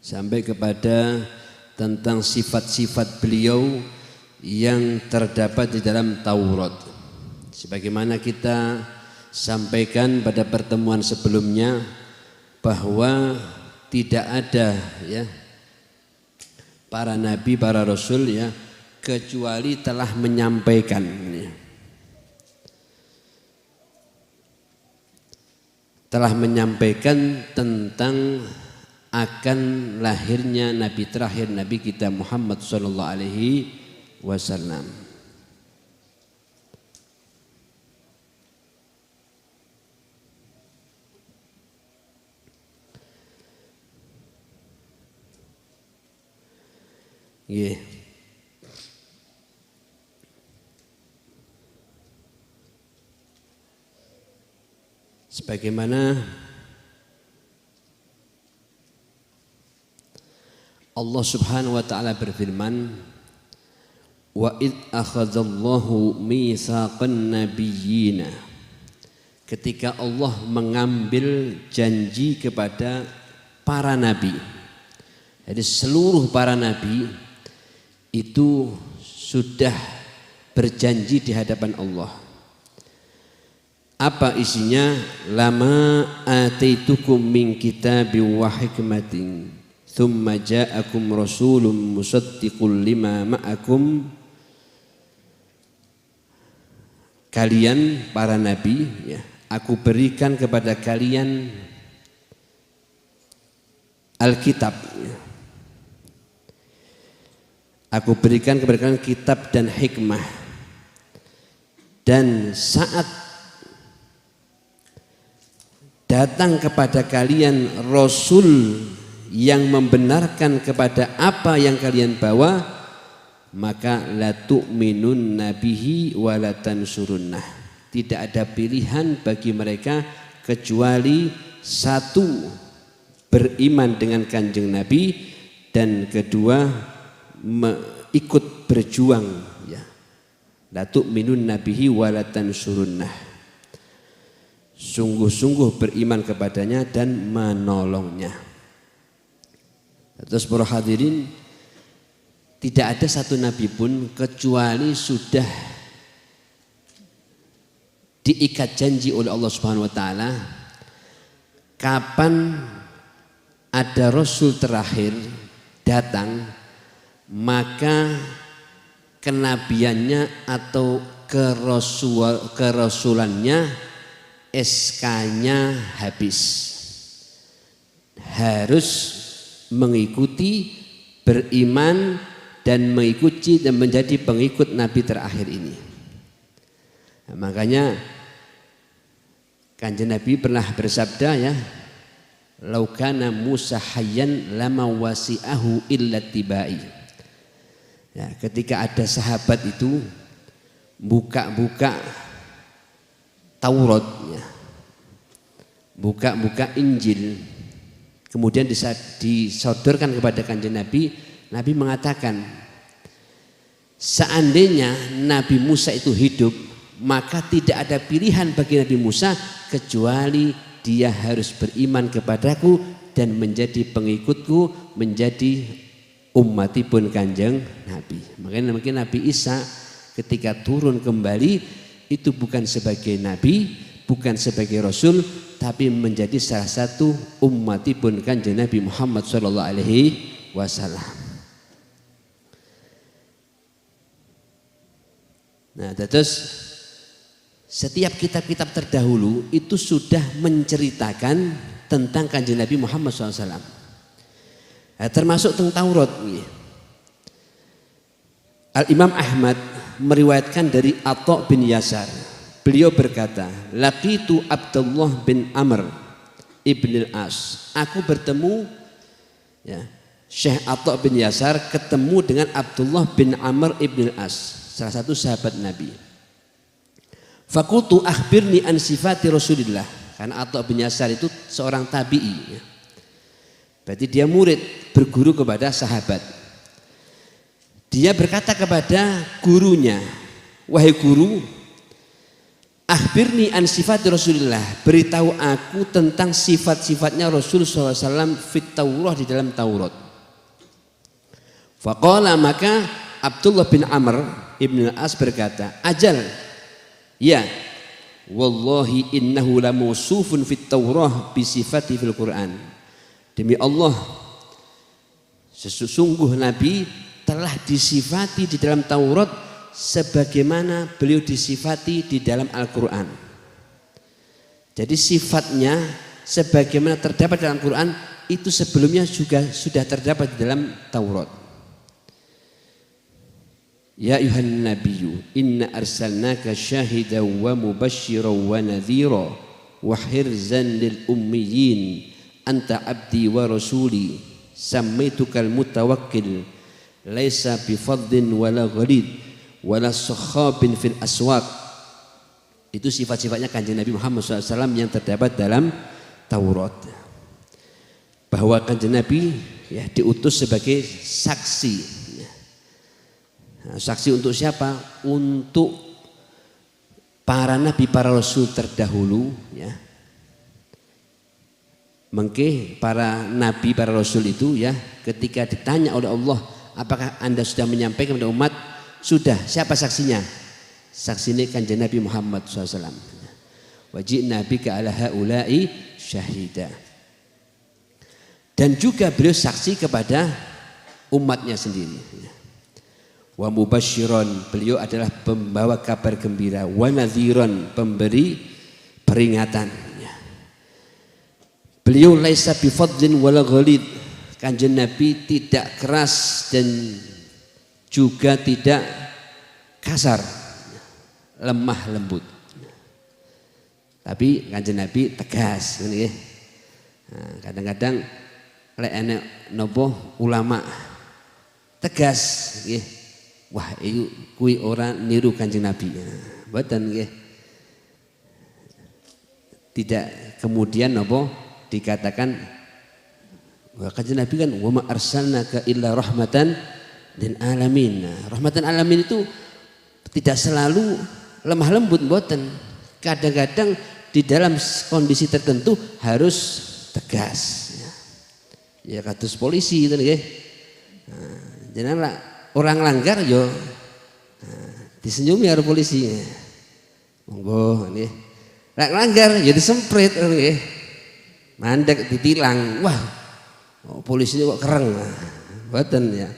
sampai kepada tentang sifat-sifat beliau yang terdapat di dalam Taurat. Sebagaimana kita sampaikan pada pertemuan sebelumnya bahwa tidak ada ya para nabi, para rasul ya kecuali telah menyampaikan ya. Telah menyampaikan tentang akan lahirnya nabi terakhir, nabi kita Muhammad sallallahu alaihi wasallam. Yeah. Sebagaimana Allah Subhanahu wa taala berfirman, wa id akhadallahu mitsaqan nabiyyina, ketika Allah mengambil janji kepada para nabi. Jadi seluruh para nabi itu sudah berjanji di hadapan Allah. Apa isinya? Lama ataitukum min kitabin wa hikmatin thumma ja'akum rasulun musaddiqul lima ma'akum. Kalian para nabi ya, aku berikan kepada kalian Alkitab ya. Aku berikan kepada kalian kitab dan hikmah, dan saat datang kepada kalian Rasul yang membenarkan kepada apa yang kalian bawa, maka la tu'minun nabihi wa la tansurunnah. Tidak ada pilihan bagi mereka kecuali satu, beriman dengan kanjeng Nabi, dan kedua ikut berjuang ya. La tu'minun nabihi wa la tansurunnah. Sungguh-sungguh beriman kepadanya dan menolongnya. Terus para hadirin, tidak ada satu nabi pun kecuali sudah diikat janji oleh Allah Subhanahu wa taala kapan ada rasul terakhir datang, maka kenabiannya atau kerasulannya SK-nya habis, harus mengikuti, beriman dan mengikuti dan menjadi pengikut nabi terakhir ini. Nah, makanya kanjeng Nabi pernah bersabda ya, laukana Musa hayyan lama wasi'ahu illa tibai. Ya, ketika ada sahabat itu buka-buka Taurat ya, buka-buka Injil, kemudian disodorkan kepada kanjeng Nabi. Nabi mengatakan, seandainya Nabi Musa itu hidup, maka tidak ada pilihan bagi Nabi Musa kecuali dia harus beriman kepadaku dan menjadi pengikutku, menjadi ummatipun kanjeng Nabi. Makanya mungkin Nabi Isa ketika turun kembali itu bukan sebagai nabi, bukan sebagai rasul, tapi menjadi salah satu ummatipun kanjeng Nabi Muhammad sallallahu alaihi wasallam. Nah, terus setiap kitab-kitab terdahulu itu sudah menceritakan tentang kanjeng Nabi Muhammad SAW. Nah, termasuk tentang Taurat. Al-Imam Ahmad meriwayatkan dari Atha bin Yasar. Beliau berkata, laqitu Abdullah bin Amr ibn al-As. Aku bertemu ya, Syekh Atha bin Yasar ketemu dengan Abdullah bin Amr ibn al-As, salah satu sahabat Nabi. Fakultu akhbirni an sifati Rasulillah. Karena Atha bin Yasar itu seorang tabi'i ya. Berarti dia murid, berguru kepada sahabat. Dia berkata kepada gurunya, wahai guru, Akhbirni an sifat Rasulullah, beritahu aku tentang sifat-sifatnya Rasul SAW fit Taurah, di dalam Taurat. Faqala, maka Abdullah bin Amr ibn al-As berkata, ajal, ya, wallahi innahu lamusufun fit Taurah bi sifati fil Quran. Demi Allah, sesungguh Nabi telah disifati di dalam Taurat sebagaimana beliau disifati di dalam Al-Quran. Jadi sifatnya sebagaimana terdapat dalam Al-Quran itu sebelumnya juga sudah terdapat di dalam Taurat. Ya ayuhan nabiyyu inna arsalnaka syahidan wa mubasysyiran wa nadhira wa hirzan lil ummiyin anta abdi wa rasuli samaitukal mutawakkil laisa bifadhin wala ghalid wala sakhabin fil aswaq. Itu sifat-sifatnya Kanjeng Nabi Muhammad SAW yang terdapat dalam Taurat. Bahwa Kanjeng Nabi ya diutus sebagai saksi. Nah, saksi untuk siapa? Untuk para nabi, para rasul terdahulu ya. Mengke para nabi, para rasul itu ya, ketika ditanya oleh Allah, apakah Anda sudah menyampaikan kepada umat? Sudah. Siapa saksinya? Saksinya Kanjeng Nabi Muhammad SAW. Wajibna bika ala haula'i syahida. Dan juga beliau saksi kepada umatnya sendiri. Wa mubasyiron, beliau adalah pembawa kabar gembira. Wa nadhiron, pemberi peringatan. Beliau laisa bifadlin wala ghalid. Kanjeng Nabi tidak keras dan juga tidak kasar, lemah lembut. Tapi Kanjeng Nabi tegas. Kadang-kadang lek enek nopo ulama tegas, nggih. Wah, itu kui orang niru Kanjeng Nabi. Mboten nggih. Tidak kemudian nopo dikatakan wah Kanjeng Nabi kan wa ma arsalnaka illa rahmatan dan alamin. Nah, rahmatan alamin itu tidak selalu lemah lembut, mboten. Kadang-kadang di dalam kondisi tertentu harus tegas. Ya kados polisi itu nggih. Nah, jenengan orang langgar yo disenyumi karo polisi. Monggo nggih. Lek langgar ya disemprit nggih. Mandek ditilang. Wah, polisi kok kereng. Mboten ya.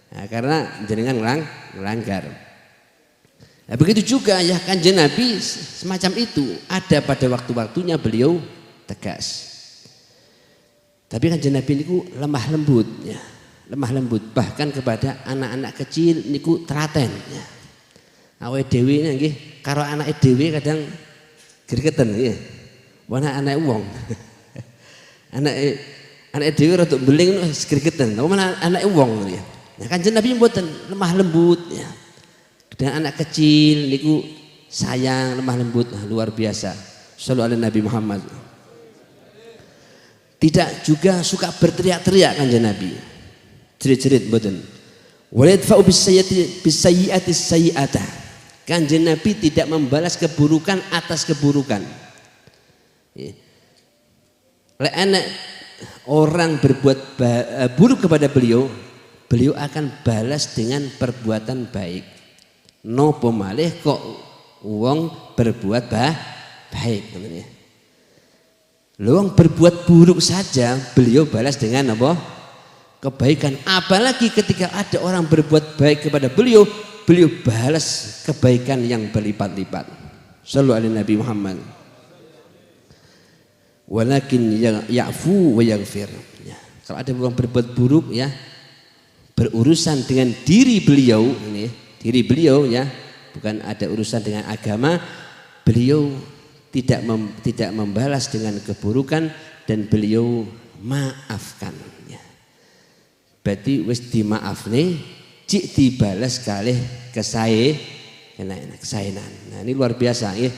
Nah, karena jenengan melanggar. Nah, begitu juga ya Kanjeng Nabi semacam itu, ada pada waktu-waktunya beliau tegas. Tapi Kanjeng Nabi niku lemah lembut ya, lemah lembut bahkan kepada anak-anak kecil niku telaten ya. Awake dhewe nggih karo anake dhewe kadang gregeten nggih. Wana anake wong. Anake dhewe rada beling gregeten. Mana anake wong ya. Nah, Kanjeng Nabi mboten, lemah lembut ya. Dan anak kecil niku sayang, lemah lembut, nah, luar biasa. Shallallahu alaihi Nabi Muhammad. Tidak juga suka berteriak-teriak Kanjeng Nabi. Jerit-jerit mboten. Wa yadfa'u bis-sayyi'ati sayyi'ata. Kanjeng Nabi tidak membalas keburukan atas keburukan. Lek enek orang berbuat buruk kepada beliau, beliau akan balas dengan perbuatan baik. Nopo malih kok wong berbuat baik. Wong berbuat buruk saja beliau balas dengan apa? Kebaikan. Apalagi ketika ada orang berbuat baik kepada beliau, beliau balas kebaikan yang berlipat-lipat. Sallallahu alaihi Nabi Muhammad. Walakin ya'fu wa yaghfir. Ya. Kalau ada orang berbuat buruk ya, berurusan dengan diri beliau ini, diri beliau ya, bukan ada urusan dengan agama, beliau tidak membalas dengan keburukan dan beliau maafkan ya. Berarti wis dimaafne cik dibalas kalih kesaenan. Nah, ini luar biasa ya.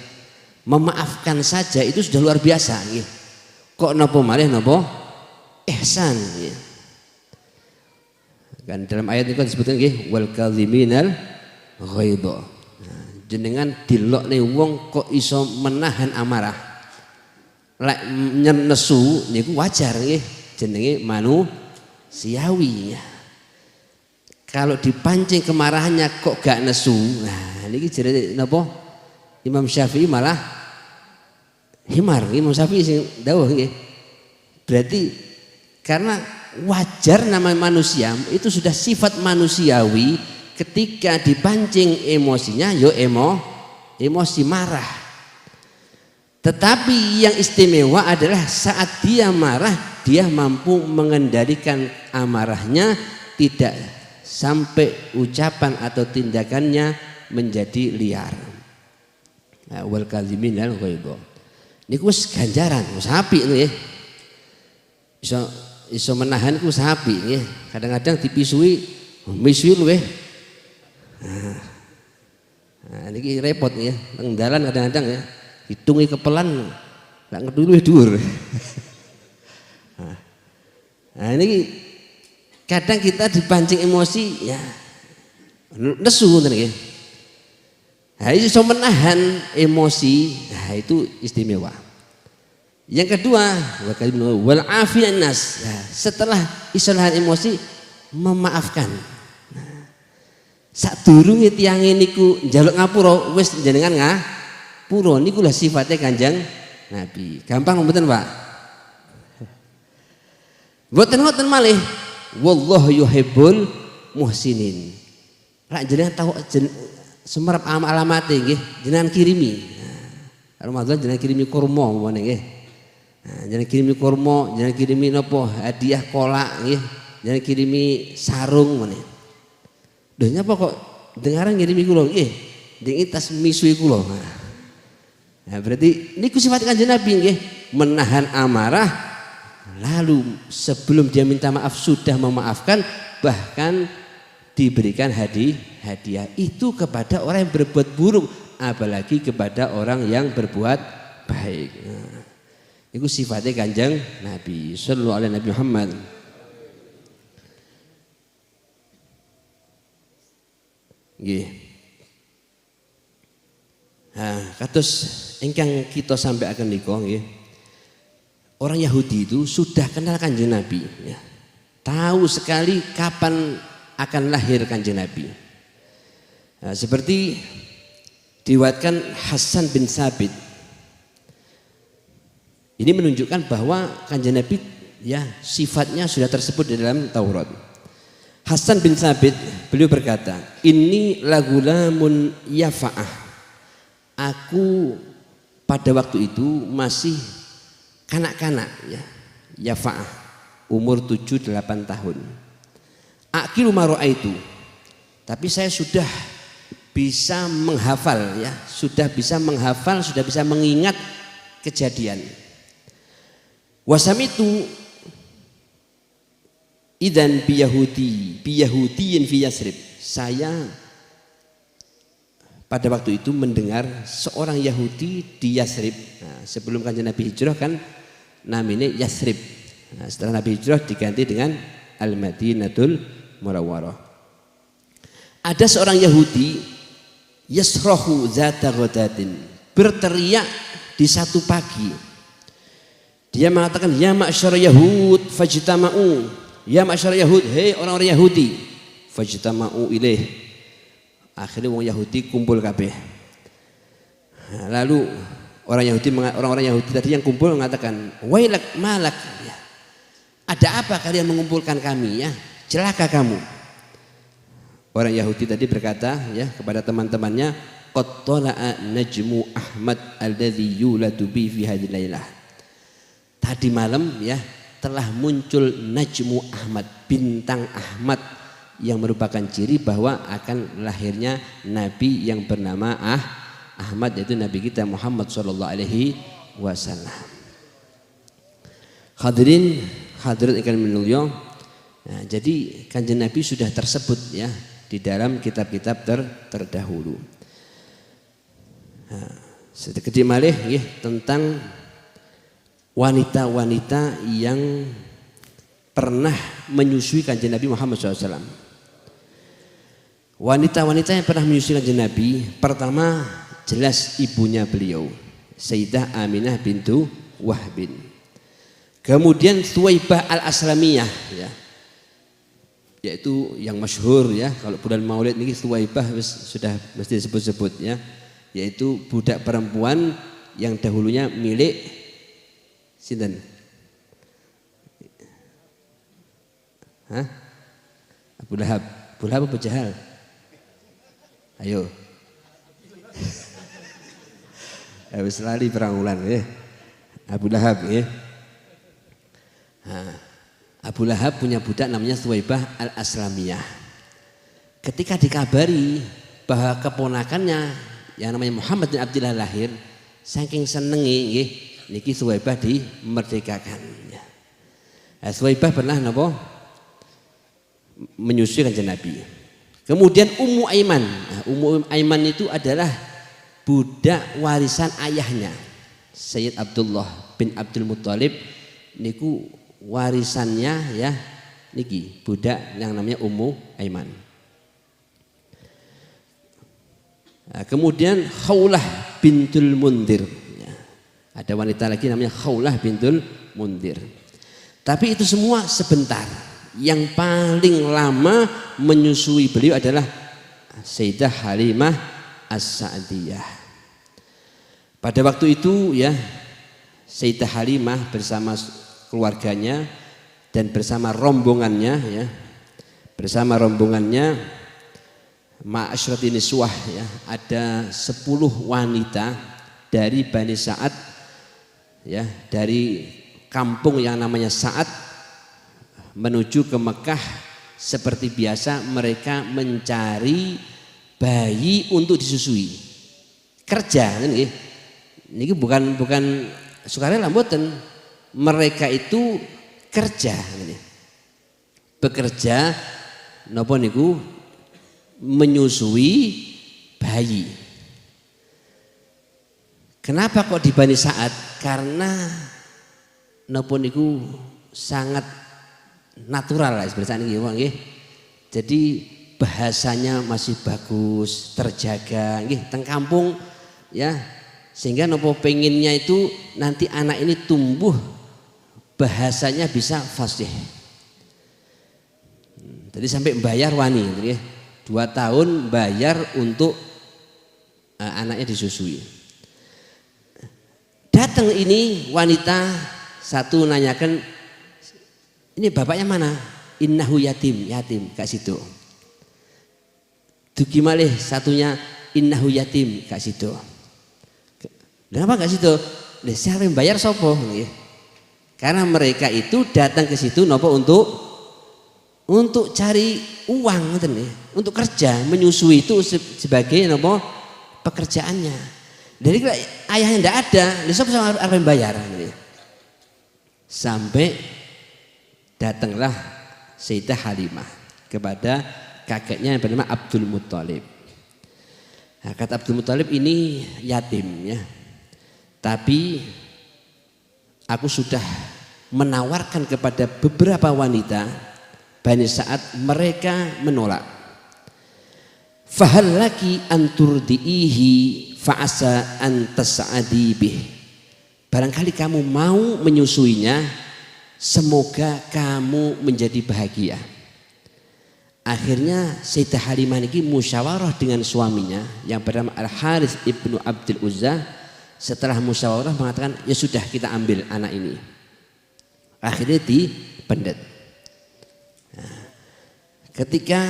Memaafkan saja itu sudah luar biasa ya. Kok napa malih napa ihsan ya. Kan dalam ayat itu kan disebutkan nggih wal kadhiminal ghaidha. Nah, jenengan dilokne wong kok iso menahan amarah. Lek nesu niku wajar nggih, jenenge manusiawi. Kalau dipancing kemarahannya kok gak nesu. Nah, niki jere napa? Imam Syafi'i malah himar. Imam Syafi'i sing dawuh nggih. Berarti karena wajar nama manusia itu sudah sifat manusiawi, ketika dipancing emosinya yo emosi marah. Tetapi yang istimewa adalah saat dia marah dia mampu mengendalikan amarahnya, tidak sampai ucapan atau tindakannya menjadi liar. Wal kadziminal ghaidha. Niku wis ganjaran, wis apik nggih. Iso menahan ku sapi nggih. Kadang-kadang dipisui misui luweh. Nah, niki repot nggih. Teng dalan kadang-kadang ya hitungi kepelan lak ngedhu luwih dhuwur. Nah, niki kadang kita dipancing emosi ya nesu ngoten nggih. Nah, iso menahan emosi, nah itu istimewa. Yang kedua, wal afian nas. Nah, setelah iso nahan emosi, memaafkan. Nah, sadurunge tiyang niku njaluk ngapura wis jenengan ngapura, niku lah sifatnya Kanjeng Nabi. Gampang mboten, Pak? Mboten ngoten malih. Wallahu yuhibbul muhsinin. Lak jenengan tahu semerap alamate nggih, jenengan kirimi. Nah, Ramadan jenengan kirimi kurma umpamane nggih. Nah, jangan kirimi kurma, jangan kirimi nopo hadiah kolak nggih, jangan kirimi sarung meneh. Lho nyapa kok dengaran ngirimi kula nggih, ndek tas misui kula. Nah, berarti niku sifat Kanjeng Nabi nggih, menahan amarah lalu sebelum dia minta maaf sudah memaafkan, bahkan diberikan hadiah itu kepada orang yang berbuat buruk, apalagi kepada orang yang berbuat baik. Nah, itu sifatnya Kanjeng Nabi sallallahu alaihi Nabi Muhammad. Nggih. Nah, kados ingkang kita sampai akan nikah nggih. Orang Yahudi itu sudah kenal Kanjeng Nabi ya. Tahu sekali kapan akan lahir Kanjeng Nabi. Nah, seperti diriwayatkan Hasan bin Sabit. Ini menunjukkan bahwa Kanjeng Nabi ya sifatnya sudah tersebut di dalam Taurat. Hasan bin Sabit beliau berkata, "Inni lagulamun yafa'ah." Aku pada waktu itu masih kanak-kanak ya, yafa'ah, umur 7-8 tahun. Aqilu ma ra'aitu. Tapi saya sudah bisa menghafal ya, sudah bisa menghafal, sudah bisa mengingat kejadian. Wasamitu idzan biyahudiyin fi Yasrib. Saya pada waktu itu mendengar seorang Yahudi di Yasrib. Nah, sebelum Kanjeng Nabi hijrah kan namanya Yasrib. Nah, setelah Nabi hijrah diganti dengan Al-Madinatul Munawwarah. Ada seorang Yahudi yasrahu zata ghadatin, berteriak di satu pagi. Dia mengatakan, "Ya ma'syar Yahud fajtama'u." Ya ma'syar Yahud, hei orang-orang Yahudi, fajtama'u ilaih. Akhirnya orang Yahudi kumpul kabeh. Nah, lalu orang-orang Yahudi tadi yang kumpul mengatakan, "Wailak malak." Ya. Ada apa kalian mengumpulkan kami ya? Celaka kamu. Orang Yahudi tadi berkata ya kepada teman-temannya, "Qad tala'a najmu Ahmad alladzi yuladu bi fi hadhihi lailah." Tadi malam ya telah muncul najmu Ahmad, bintang Ahmad, yang merupakan ciri bahwa akan lahirnya Nabi yang bernama Ahmad, yaitu Nabi kita Muhammad sallallahu alaihi wasallam. Hadirin hadirat ikan minulya. Nah, jadi Kanjeng Nabi sudah tersebut ya di dalam kitab-kitab terdahulu. Nah, sedikit malih ya tentang wanita-wanita yang pernah menyusui Kanjeng Nabi Muhammad SAW. Wanita-wanita yang pernah menyusui Kanjeng Nabi, pertama jelas ibunya beliau, Sayyidah Aminah bintu Wahbin. Kemudian Thuwaibah al-Aslamiyah, ya, yaitu yang masyhur ya, kalau bulan Maulid ini Thuwaibah sudah mesti disebut-sebut ya, yaitu budak perempuan yang dahulunya milik sinten? Hah? Abu Lahab. Abu Lahab Abu Jahal? Ayo. Habis lali perang ulan ya. Abu Lahab ya. Nah, Abu Lahab punya budak namanya Thuwaibah al-Aslamiyah. Ketika dikabari bahwa keponakannya yang namanya Muhammad bin Abdillah lahir, saking senengi nggih niki Thuwaibah dimerdekakan ya. Nah, Thuwaibah pernah napa menyusui Kanjeng Nabi. Kemudian Ummu Aiman. Nah, Ummu Aiman itu adalah budak warisan ayahnya Sayyid Abdullah bin Abdul Muthalib, niku warisannya ya niki budak yang namanya Ummu Aiman. Nah, kemudian Khawlah bintul Mundir ya. Ada wanita lagi namanya Khawlah bintul Mundir. Tapi itu semua sebentar. Yang paling lama menyusui beliau adalah Sayyidah Halimah As-Sa'diyah. Pada waktu itu ya Sayyidah Halimah bersama keluarganya dan bersama rombongannya ya, bersama rombongannya Ma'asyrati Niswah ya, ada 10 wanita dari Bani Sa'ad ya, dari kampung yang namanya Sa'ad menuju ke Mekah. Seperti biasa mereka mencari bayi untuk disusui, kerja kan nggih. Niki bukan sukarela mboten, mereka itu kerja bekerja napa niku menyusui bayi. Kenapa kok di Bani Sa'ad? Karena napa niku sangat natural lah sebenarnya nggih. Jadi bahasanya masih bagus, terjaga nggih teng kampung ya, sehingga nopo pengennya itu nanti anak ini tumbuh bahasanya bisa fasih. Jadi sampai bayar wani nggih. 2 tahun bayar untuk anaknya disusui. Datang ini wanita satu nanyakan, ini bapaknya mana? Innahu yatim kak situ. Dugi malih satunya innahu yatim kak situ. Kenapa kak situ? Lah siapa yang bayar sopo? Karena mereka itu datang ke situ nopo untuk cari uang untuk kerja, menyusui itu sebagai nopo pekerjaannya. Jadi ayahnya tidak ada, siapa yang bayar? Sampai datanglah Sayyidah Halimah kepada kakeknya yang bernama Abdul Muthalib. Nah, kata Abdul Muthalib, ini yatim ya, tapi aku sudah menawarkan kepada beberapa wanita Bani Sa'ad, mereka menolak. Fahal laki anturdiihi fa'asa antas'adi bih. Barangkali kamu mau menyusuinya, semoga kamu menjadi bahagia. Akhirnya Sayyidah Halimah ini musyawarah dengan suaminya yang bernama Al-Harits ibnu Abdul Uzza. Setelah musyawarah mengatakan, ya sudah kita ambil anak ini. Akhirnya dipendet. Nah, ketika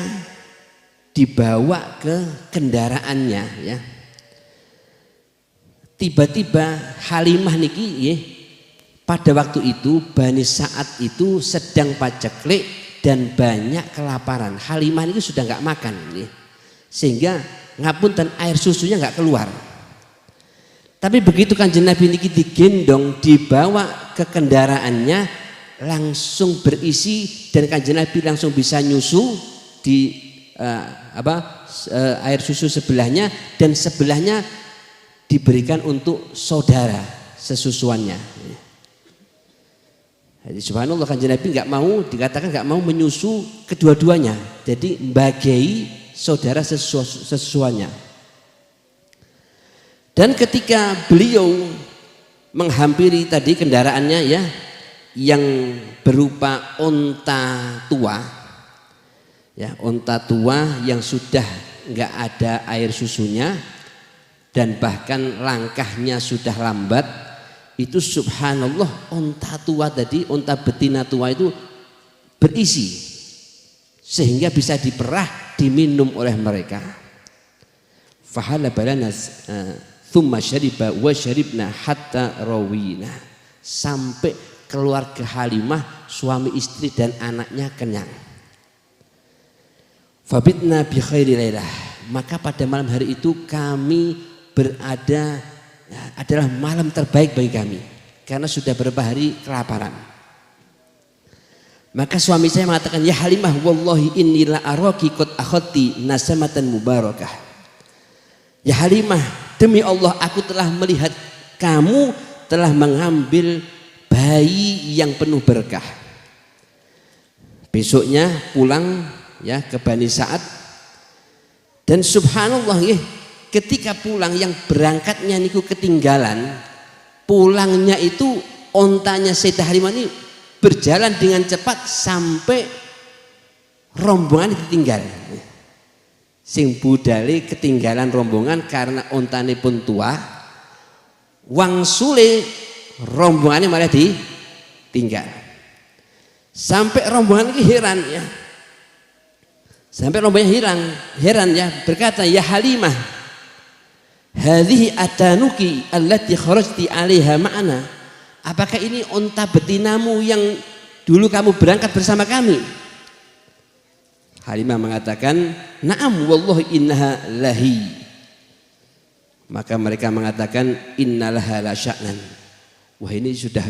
dibawa ke kendaraannya ya, tiba-tiba Halimah niki ya, pada waktu itu Bani Sa'ad itu sedang paceklik dan banyak kelaparan. Halimah ini sudah nggak makan ya, sehingga ngapunten air susunya nggak keluar. Tapi begitu Kanjeng Nabi niki digendong dibawa ke kendaraannya, langsung berisi dan Kanjeng Nabi langsung bisa nyusu di air susu sebelahnya, dan sebelahnya diberikan untuk saudara sesusuannya. Jadi subhanallah, Kanjeng Nabi nggak mau, dikatakan nggak mau menyusu kedua-duanya. Jadi bagai saudara sesuanya. Dan ketika beliau menghampiri tadi kendaraannya ya, yang berupa onta tua, ya onta tua yang sudah nggak ada air susunya dan bahkan langkahnya sudah lambat, itu subhanallah onta tua tadi, onta betina tua itu berisi sehingga bisa diperah diminum oleh mereka. Fahala balana thumma syariba wa syaribna hatta rawina, sampai keluarga Halimah suami istri dan anaknya kenyang. Fabitna bi khairi lailah, maka pada malam hari itu kami berada adalah malam terbaik bagi kami karena sudah beberapa hari kelaparan. Maka suami saya mengatakan, ya Halimah, wallahi inni la araki qad akhadti nasamatan mubarakah. Ya Halimah, demi Allah aku telah melihat kamu telah mengambil bayi yang penuh berkah. Besoknya pulang ya ke Bani Sa'ad, dan subhanallah ya, ketika pulang yang berangkatnya niku ketinggalan, pulangnya itu ontanya Sayyidah Halimah ini berjalan dengan cepat sampai rombongan ditinggal. Sing budale ketinggalan rombongan karena ontane pun tua, wangsule rombongannya malah ditinggal. Sampai rombongan ini heran ya. Sampai rombongannya heran ya, berkata, ya Halimah, hadhihi atanuki allati kharajti 'alaiha ma'ana. Apakah ini onta betinamu yang dulu kamu berangkat bersama kami? Halimah mengatakan, na'am wallahi innaha lahi. Maka mereka mengatakan, innalaha la sya'nan. Wah, ini sudah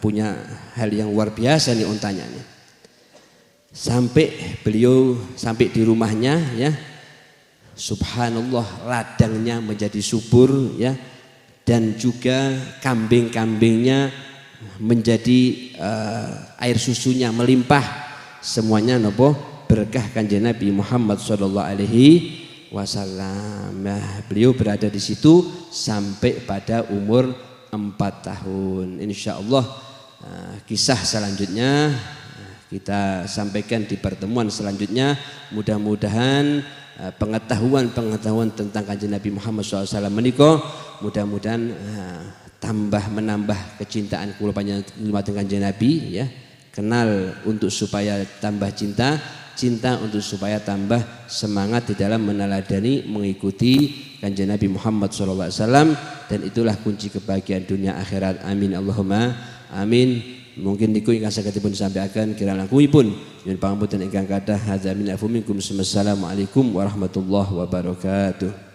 punya hal yang luar biasa nih ontanya nih. Sampai beliau sampai di rumahnya ya, subhanallah ladangnya menjadi subur ya, dan juga kambing-kambingnya menjadi air susunya melimpah, semuanya nopo berkah kanjeng Nabi Muhammad sallallahu alaihi wasallam. Nah, beliau berada di situ sampai pada umur 4 tahun. Insyaallah kisah selanjutnya kita sampaikan di pertemuan selanjutnya. Mudah-mudahan pengetahuan tentang kanjeng Nabi Muhammad SAW menika mudah-mudahan tambah menambah kecintaan kula panjenengan kanjeng Nabi ya. Kenal untuk supaya tambah cinta untuk supaya tambah semangat di dalam meneladani mengikuti kanjeng Nabi Muhammad SAW, dan itulah kunci kebahagiaan dunia akhirat. Amin Allahumma amin. Mungkin niku ingkang sagedipun sampaiaken kirang langkungipun nyuwun pangapunten ingkang kathah. Hadza min afu minkum. Assalamualaikum warahmatullahi wabarakatuh.